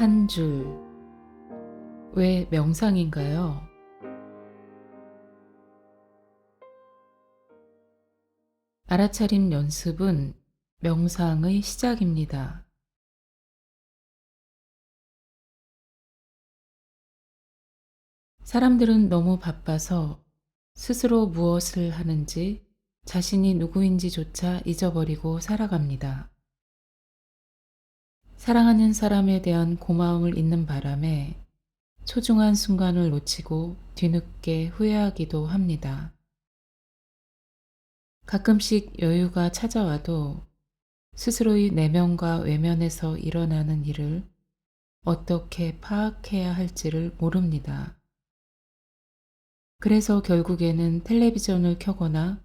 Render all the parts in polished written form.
한 줄. 왜 명상인가요? 알아차림 연습은 명상의 시작입니다. 사람들은 너무 바빠서 스스로 무엇을 하는지, 자신이 누구인지조차 잊어버리고 살아갑니다. 사랑하는 사람에 대한 고마움을 잊는 바람에 소중한 순간을 놓치고 뒤늦게 후회하기도 합니다. 가끔씩 여유가 찾아와도 스스로의 내면과 외면에서 일어나는 일을 어떻게 파악해야 할지를 모릅니다. 그래서 결국에는 텔레비전을 켜거나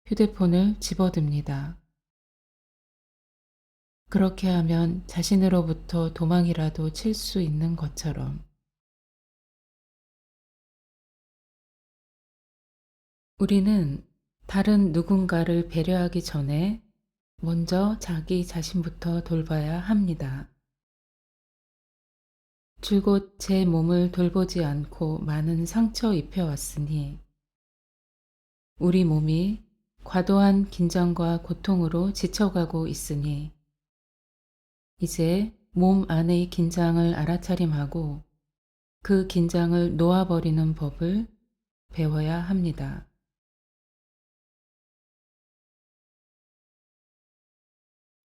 휴대폰을 집어듭니다. 그렇게 하면 자신으로부터 도망이라도 칠 수 있는 것처럼. 우리는 다른 누군가를 배려하기 전에 먼저 자기 자신부터 돌봐야 합니다. 줄곧 제 몸을 돌보지 않고 많은 상처 입혀왔으니 우리 몸이 과도한 긴장과 고통으로 지쳐가고 있으니 이제 몸 안의 긴장을 알아차림하고 그 긴장을 놓아버리는 법을 배워야 합니다.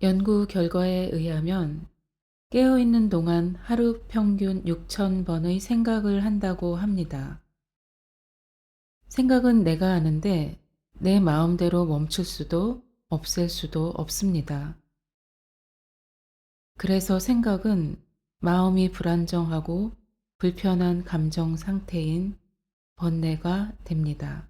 연구 결과에 의하면 깨어있는 동안 하루 평균 6,000번의 생각을 한다고 합니다. 생각은 내가 하는데 내 마음대로 멈출 수도 없앨 수도 없습니다. 그래서 생각은 마음이 불안정하고 불편한 감정 상태인 번뇌가 됩니다.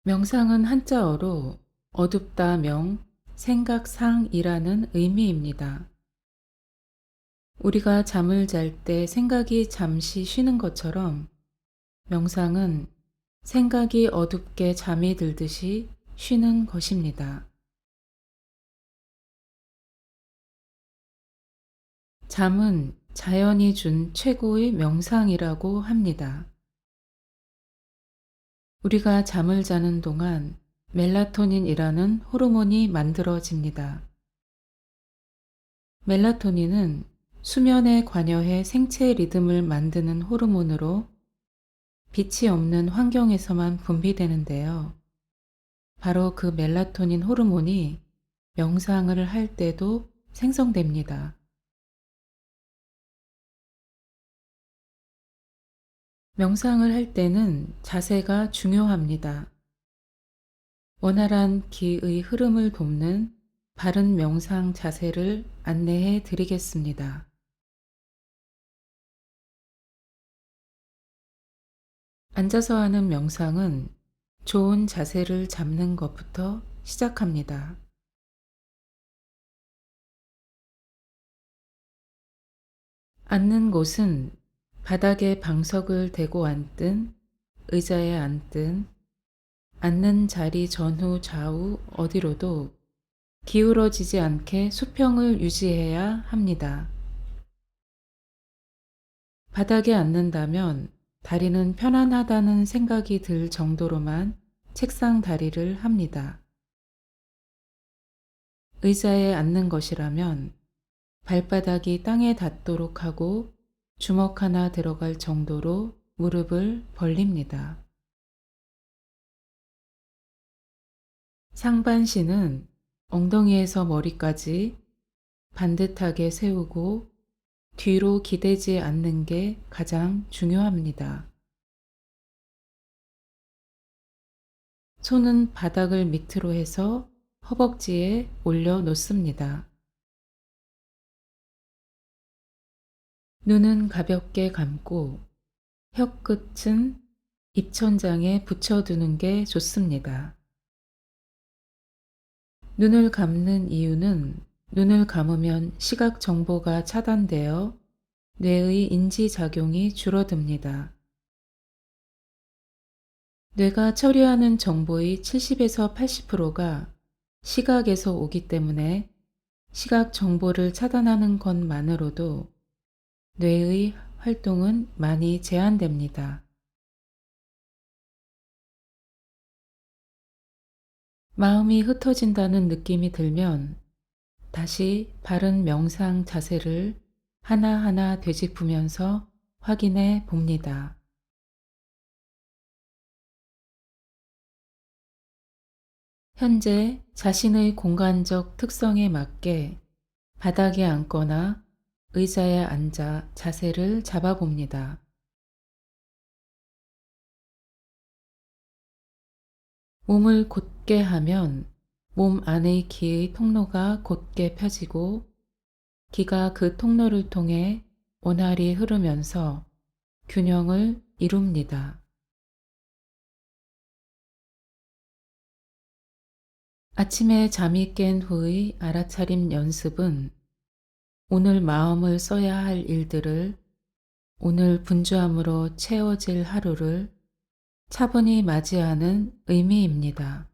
명상은 한자어로 어둡다 명, 생각상이라는 의미입니다. 우리가 잠을 잘 때 생각이 잠시 쉬는 것처럼 명상은 생각이 어둡게 잠이 들듯이 쉬는 것입니다. 잠은 자연이 준 최고의 명상이라고 합니다. 우리가 잠을 자는 동안 멜라토닌이라는 호르몬이 만들어집니다. 멜라토닌은 수면에 관여해 생체 리듬을 만드는 호르몬으로 빛이 없는 환경에서만 분비되는데요. 바로 그 멜라토닌 호르몬이 명상을 할 때도 생성됩니다. 명상을 할 때는 자세가 중요합니다. 원활한 기의 흐름을 돕는 바른 명상 자세를 안내해 드리겠습니다. 앉아서 하는 명상은 좋은 자세를 잡는 것부터 시작합니다. 앉는 곳은 바닥에 방석을 대고 앉든 의자에 앉든 앉는 자리 전후 좌우 어디로도 기울어지지 않게 수평을 유지해야 합니다. 바닥에 앉는다면 다리는 편안하다는 생각이 들 정도로만 책상 다리를 합니다. 의자에 앉는 것이라면 발바닥이 땅에 닿도록 하고 주먹 하나 들어갈 정도로 무릎을 벌립니다. 상반신은 엉덩이에서 머리까지 반듯하게 세우고 뒤로 기대지 않는 게 가장 중요합니다. 손은 바닥을 밑으로 해서 허벅지에 올려 놓습니다. 눈은 가볍게 감고 혀끝은 입천장에 붙여두는 게 좋습니다. 눈을 감는 이유는 눈을 감으면 시각 정보가 차단되어 뇌의 인지 작용이 줄어듭니다. 뇌가 처리하는 정보의 70에서 80%가 시각에서 오기 때문에 시각 정보를 차단하는 것만으로도 뇌의 활동은 많이 제한됩니다. 마음이 흩어진다는 느낌이 들면 다시 바른 명상 자세를 하나하나 되짚으면서 확인해 봅니다. 현재 자신의 공간적 특성에 맞게 바닥에 앉거나 의자에 앉아 자세를 잡아봅니다. 몸을 곧게 하면 몸 안의 기의 통로가 곧게 펴지고 기가 그 통로를 통해 원활히 흐르면서 균형을 이룹니다. 아침에 잠이 깬 후의 알아차림 연습은 오늘 마음을 써야 할 일들을 오늘 분주함으로 채워질 하루를 차분히 맞이하는 의미입니다.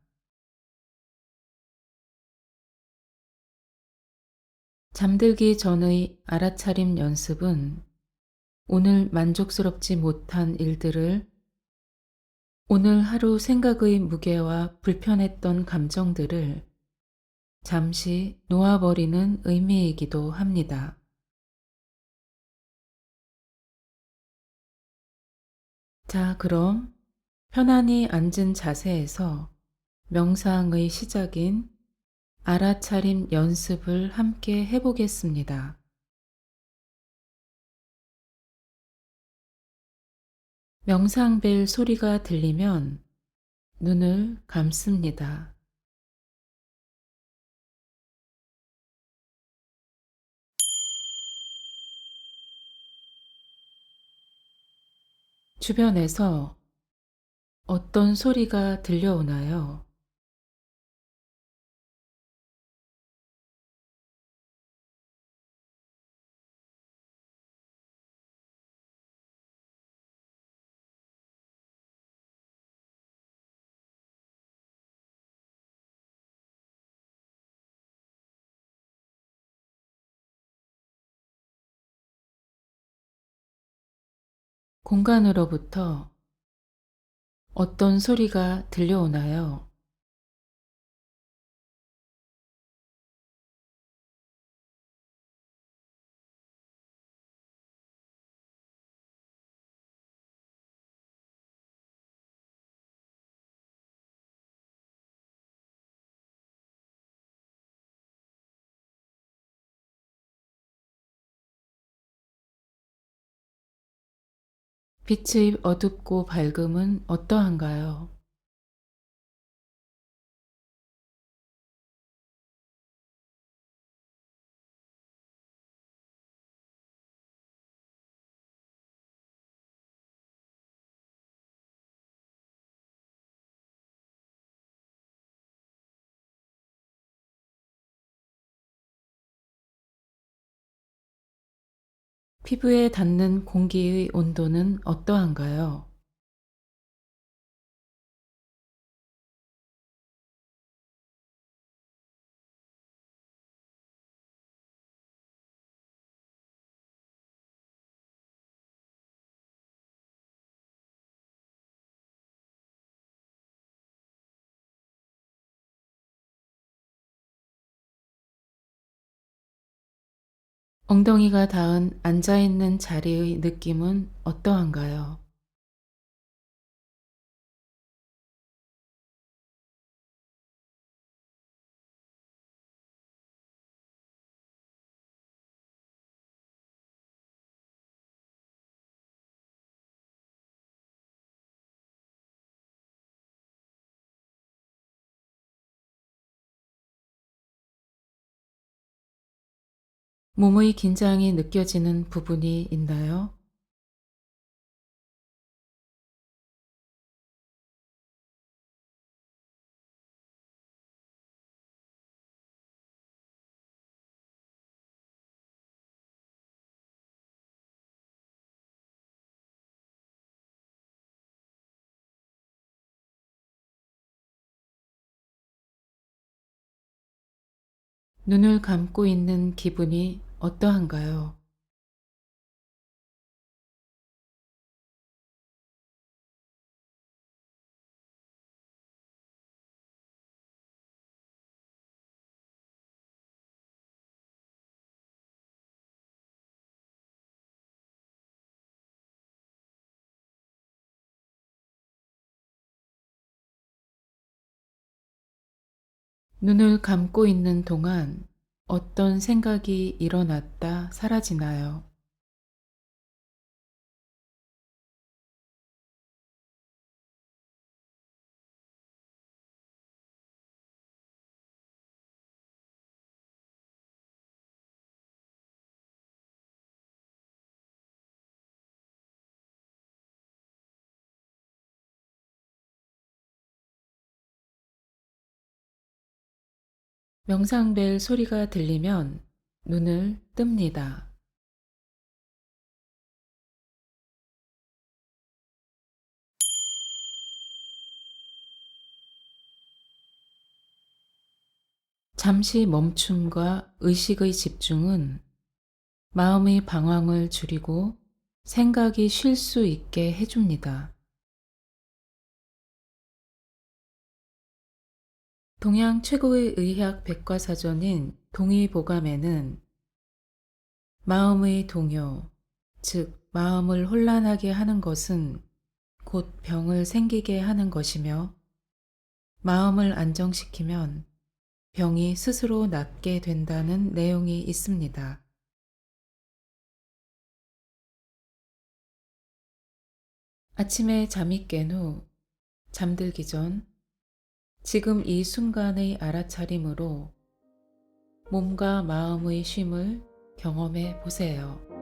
잠들기 전의 알아차림 연습은 오늘 만족스럽지 못한 일들을 오늘 하루 생각의 무게와 불편했던 감정들을 잠시 놓아버리는 의미이기도 합니다. 자, 그럼 편안히 앉은 자세에서 명상의 시작인 알아차림 연습을 함께 해보겠습니다. 명상벨 소리가 들리면 눈을 감습니다. 주변에서 어떤 소리가 들려오나요? 공간으로부터 어떤 소리가 들려오나요? 빛의 어둡고 밝음은 어떠한가요? 피부에 닿는 공기의 온도는 어떠한가요? 엉덩이가 닿은 앉아있는 자리의 느낌은 어떠한가요? 몸의 긴장이 느껴지는 부분이 있나요? 눈을 감고 있는 기분이 어떠한가요? 눈을 감고 있는 동안 어떤 생각이 일어났다 사라지나요? 명상벨 소리가 들리면 눈을 뜹니다. 잠시 멈춤과 의식의 집중은 마음의 방황을 줄이고 생각이 쉴 수 있게 해줍니다. 동양 최고의 의학 백과사전인 동의보감에는 마음의 동요, 즉 마음을 혼란하게 하는 것은 곧 병을 생기게 하는 것이며 마음을 안정시키면 병이 스스로 낫게 된다는 내용이 있습니다. 아침에 잠이 깬 후 잠들기 전 지금 이 순간의 알아차림으로 몸과 마음의 쉼을 경험해 보세요.